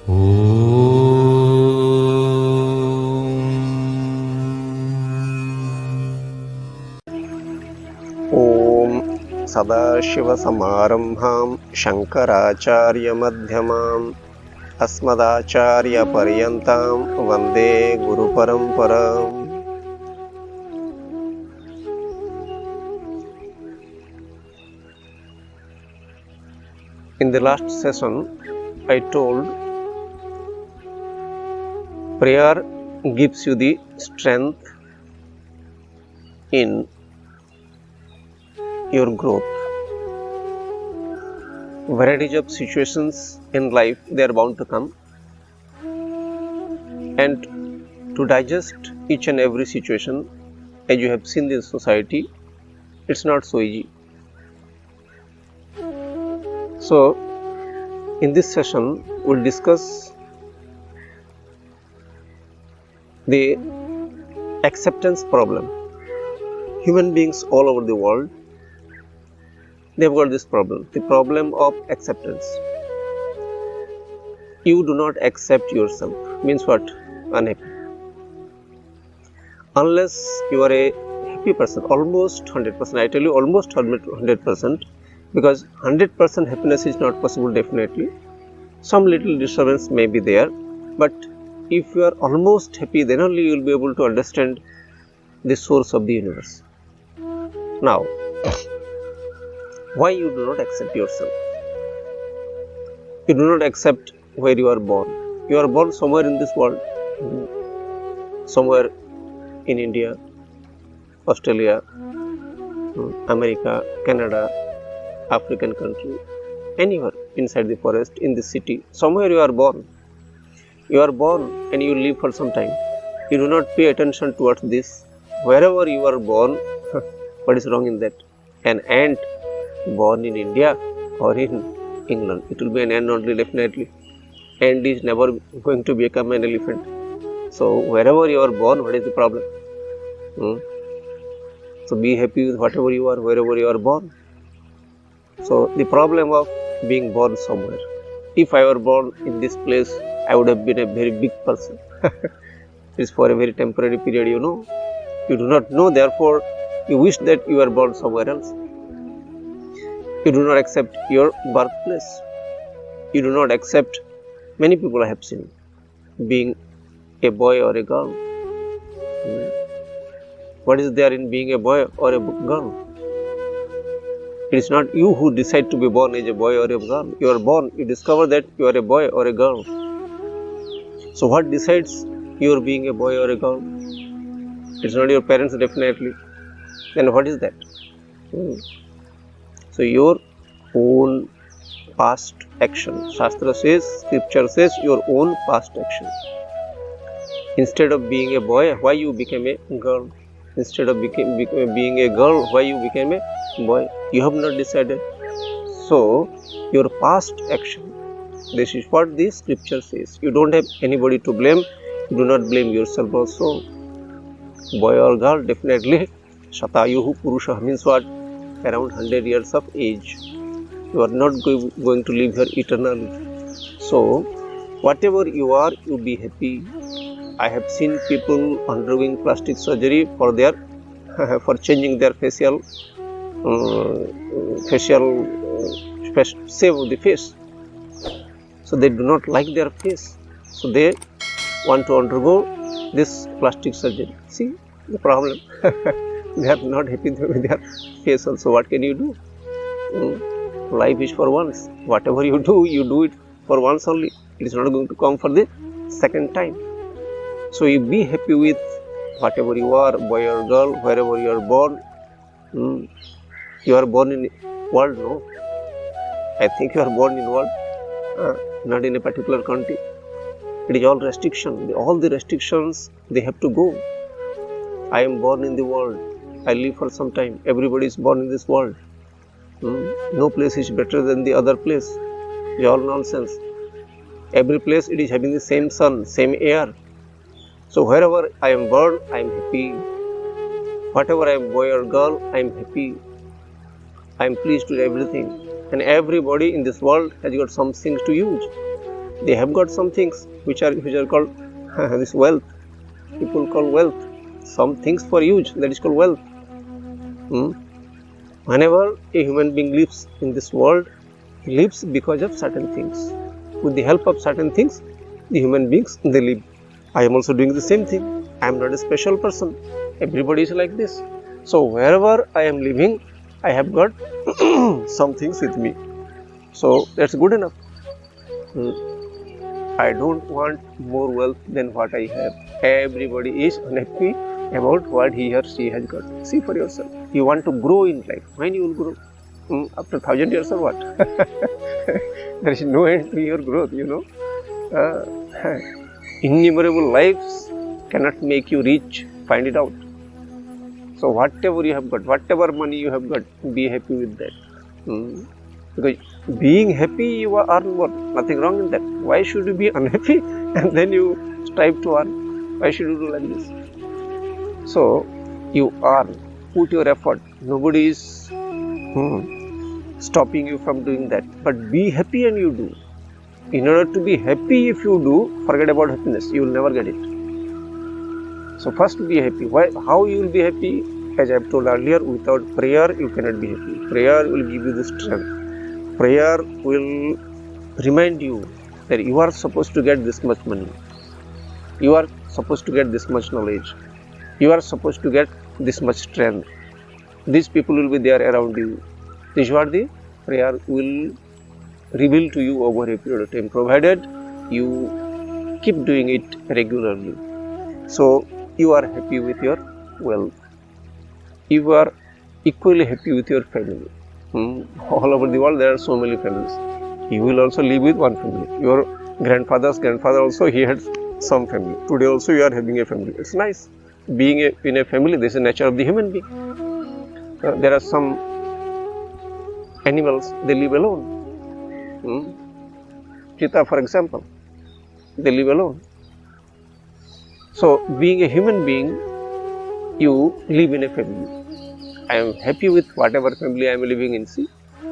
ॐ सदाशिवसमारम्भां शङ्कराचार्यमध्यमाम् अस्मदाचार्यपर्यन्तां वन्दे गुरुपरम्पराम्. In the last session, I told prayer gives you the strength in your growth. Varieties of situations in life, they are bound to come, and to digest each and every situation, as you have seen in society, it's not so easy. So in this session we'll discuss the acceptance problem. Human beings all over the world, they've got this problem, the problem of acceptance. You do not accept yourself, means what? Unhappy. Unless you are a happy person, almost 100%, I tell you almost 100%, because 100% happiness is not possible. Definitely some little disturbance may be there, but if you are almost happy, then only you will be able to understand the source of the universe. Now, why you do not accept yourself? You do not accept where you are born. You are born somewhere in this world, somewhere in India, Australia, America, Canada, African country, anywhere inside the forest, in the city, somewhere you are born. You are born and you live for some time. You do not pay attention towards this. Wherever you are born, what is wrong in that? An ant born in India or in England, it will be an ant only, definitely. Ant is never going to become an elephant. So wherever you are born, what is the problem? So be happy with whatever you are, wherever you are born. So the problem of being born somewhere. If I were born in this place, I would have been a very big person. It's for a very temporary period, you know. You do not know, therefore you wish that you are born somewhere else. You do not accept your birthplace. You do not accept, many people I have seen, being a boy or a girl. What is there in being a boy or a girl? It is not you who decide to be born as a boy or a girl. You are born, you discover that you are a boy or a girl. So what decides your being a boy or a girl? It's not your parents, definitely. Then what is that? So your own past action. Shastra says, scripture says, your own past action. Instead of being a boy, why you became a girl? Instead of being a girl, why you became a boy? You have not decided. So your past action, this is what the scripture says. You don't have anybody to blame. You do not blame yourself also. Boy or girl, definitely Shatayuhu Purusha means what? Around 100 years of age. You are not going to live here eternally. So whatever you are, you be happy. I have seen people undergoing plastic surgery for their for changing their facial shape of the face. So they do not like their face. So they want to undergo this plastic surgery. See the problem. They are not happy with their face also. What can you do? Life is for once. Whatever you do it for once only. It is not going to come for the second time. So you be happy with whatever you are, boy or girl, wherever you are born. You are born in world, no? I think you are born in world, not in a particular country. It is all restriction. All the restrictions, they have to go. I am born in the world. I live for some time. Everybody is born in this world. No place is better than the other place. It is all nonsense. Every place, it is having the same sun, same air. So wherever I am born, I am happy. Whatever I am, boy or girl, I am happy. I am pleased with everything. And everybody in this world has got something to use. They have got some things which are called this wealth. People call wealth. Some things for use, that is called wealth. Whenever a human being lives in this world, he lives because of certain things. With the help of certain things, the human beings, they live. I am also doing the same thing. I am not a special person. Everybody is like this. So wherever I am living, I have got some things with me. So that's good enough. I don't want more wealth than what I have. Everybody is unhappy about what he or she has got. See for yourself. You want to grow in life. When you will grow? After 1,000 years or what? There is no end to your growth, you know. Innumerable lives cannot make you rich. Find it out. So whatever you have got, whatever money you have got, be happy with that. Because being happy, you earn more. Nothing wrong in that. Why should you be unhappy and then you strive to earn? Why should you do like this? So you earn. Put your effort. Nobody is stopping you from doing that. But be happy and you do. In order to be happy, if you do, forget about happiness. You will never get it. So first be happy. Why? How you will be happy? As I have told earlier, without prayer, you cannot be happy. Prayer will give you the strength. Prayer will remind you that you are supposed to get this much money. You are supposed to get this much knowledge. You are supposed to get this much strength. These people will be there around you. This is what the prayer will reveal to you over a period of time, provided you keep doing it regularly. So you are happy with your wealth. You are equally happy with your family. All over the world there are so many families. You will also live with one family. Your grandfather's grandfather also, he had some family. Today also you are having a family. It's nice. Being in a family, this is the nature of the human being. There are some animals, they live alone. Cheetah, for example, they live alone. So being a human being, you live in a family. I am happy with whatever family I am living in. See,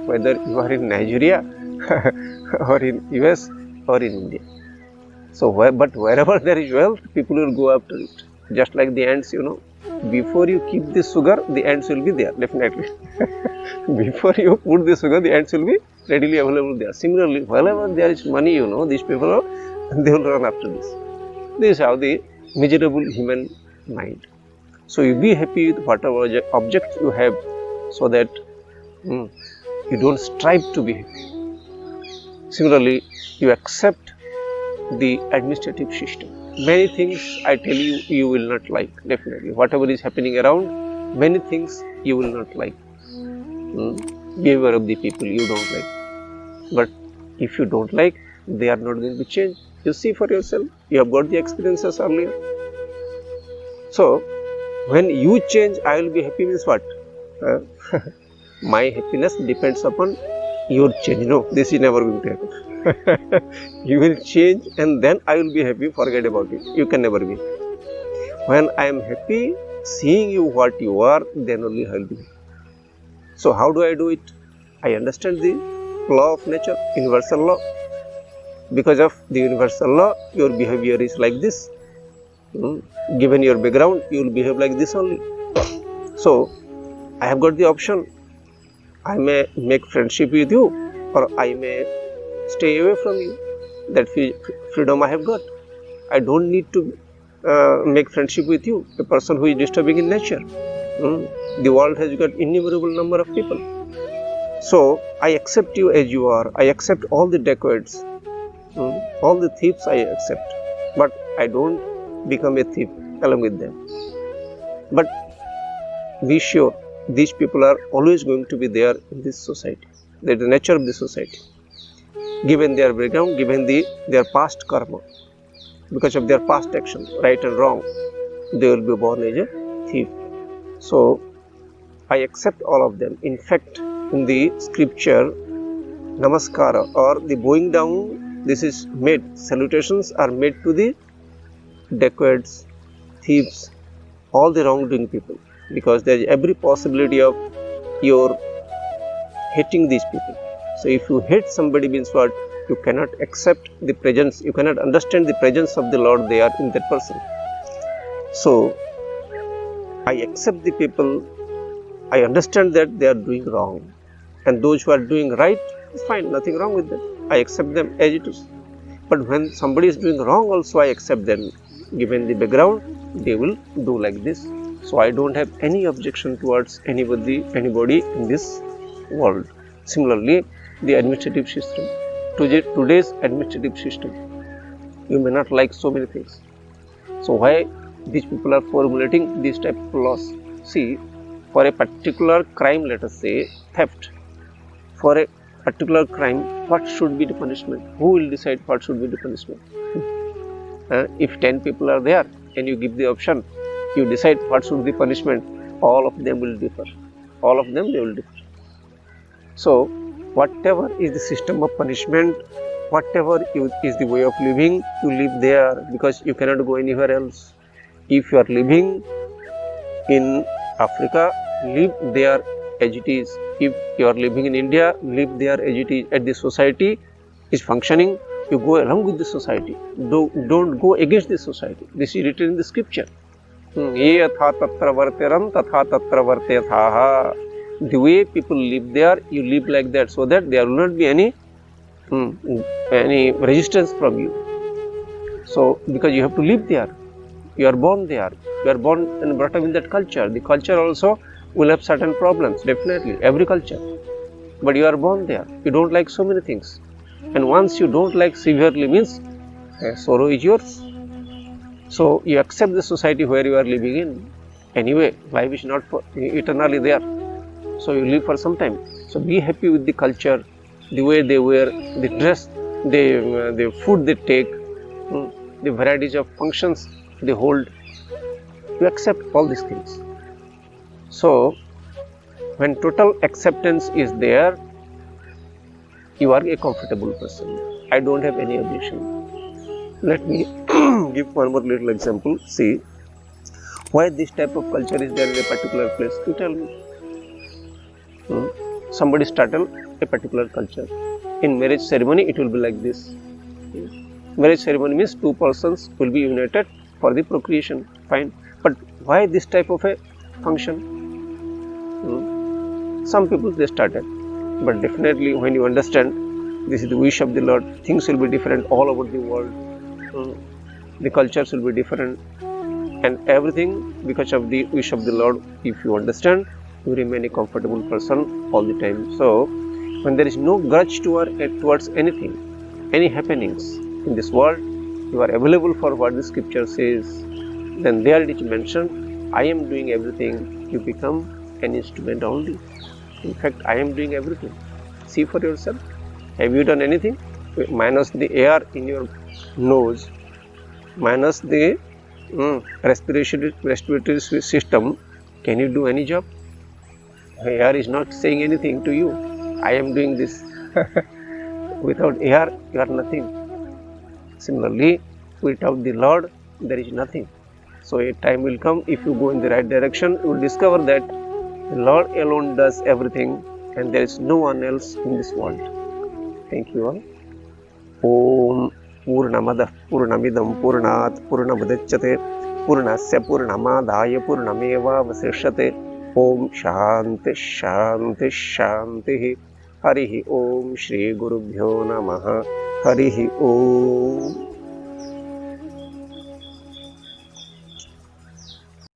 whether you are in Nigeria or in US or in India. So, but wherever there is wealth, people will go after it. Just like the ants, you know. Before you keep the sugar, the ants will be there, definitely. Before you put the sugar, the ants will be readily available there. Similarly, wherever there is money, you know, these people, they will run after this. This is how the miserable human mind. So you be happy with whatever object you have, so that you don't strive to be happy. Similarly, you accept the administrative system. Many things I tell you, you will not like, definitely. Whatever is happening around, many things you will not like. Behavior of the people you don't like. But if you don't like, they are not going to change. You see for yourself. You have got the experiences earlier. So, when you change, I will be happy means what? My happiness depends upon your change. No, this is never going to happen. You will change and then I will be happy. Forget about it. You can never be. When I am happy, seeing you what you are, then only I will be happy. So how do I do it? I understand the law of nature, universal law. Because of the universal law, your behavior is like this. Given your background, you will behave like this only. So, I have got the option. I may make friendship with you, or I may stay away from you. That freedom I have got. I don't need to make friendship with you, a person who is disturbing in nature. The world has got innumerable number of people. So, I accept you as you are. I accept all the dacoits, all the thieves I accept. But I don't become a thief along with them. But be sure, these people are always going to be there in this society. That is the nature of the society. Given their background, given their past karma, because of their past action, right and wrong, they will be born as a thief. So, I accept all of them. In fact, in the scripture, namaskara or the bowing down, this is made, salutations are made to the dacoits, thieves, all the wrongdoing people, because there is every possibility of your hating these people. So if you hate somebody means what? you cannot accept the presence, you cannot understand the presence of the Lord there in that person. So, I accept the people, I understand that they are doing wrong, and those who are doing right, it's fine, nothing wrong with that. I accept them as it is. But when somebody is doing wrong also, I accept them. Given the background, they will do like this. So I don't have any objection towards anybody in this world. Similarly, the administrative system. Today's administrative system, you may not like so many things. So why these people are formulating this type of laws? See, for a particular crime, let us say theft, for a particular crime, what should be the punishment? Who will decide what should be the punishment? If 10 people are there and you give the option, you decide what should be the punishment, all of them will differ. All of them, they will differ. So, whatever is the system of punishment, whatever is the way of living, you live there because you cannot go anywhere else. If you are living in Africa, live there as it is. If you are living in India, live there as it is. As the society is functioning, you go along with the society. Don't go against the society. This is written in the scripture. The way people live there, you live like that, so that there will not be any resistance from you. So, because you have to live there, you are born there, you are born and brought up in that culture. The culture also will have certain problems, definitely, every culture. But you are born there, you don't like so many things. And once you don't like severely means, sorrow is yours. So, you accept the society where you are living in. Anyway, life is not for eternally there. So, you live for some time. So, be happy with the culture, the way they wear, the dress, the food they take, the varieties of functions they hold. You accept all these things. So, when total acceptance is there, you are a comfortable person. I don't have any objection. Let me give one more little example. See, why this type of culture is there in a particular place? You tell me. Somebody started a particular culture. In marriage ceremony, it will be like this. Marriage ceremony means two persons will be united for the procreation. Fine. But why this type of a function? Some people they started. But definitely when you understand this is the wish of the Lord, things will be different all over the world. The cultures will be different. And everything because of the wish of the Lord, if you understand, you remain a comfortable person all the time. So, when there is no grudge towards anything, any happenings in this world, you are available for what the scripture says. Then there it is mentioned, I am doing everything, you become an instrument only. In fact, I am doing everything. See for yourself. Have you done anything? Minus the air in your nose, minus the respiratory system, can you do any job? Air is not saying anything to you. I am doing this. Without air, you are nothing. Similarly, without the Lord, there is nothing. So a time will come, if you go in the right direction, you will discover that the Lord alone does everything and there is no one else in this world. Thank you all. Om Purnamadah Purnamidam Purnat Purnamudachyate Purnasya Purnamadaya Purnameva Vasishyate. Om Shanti Shanti Shanti. Harihi Om Shri Gurubhyo Namaha. Harihi Om.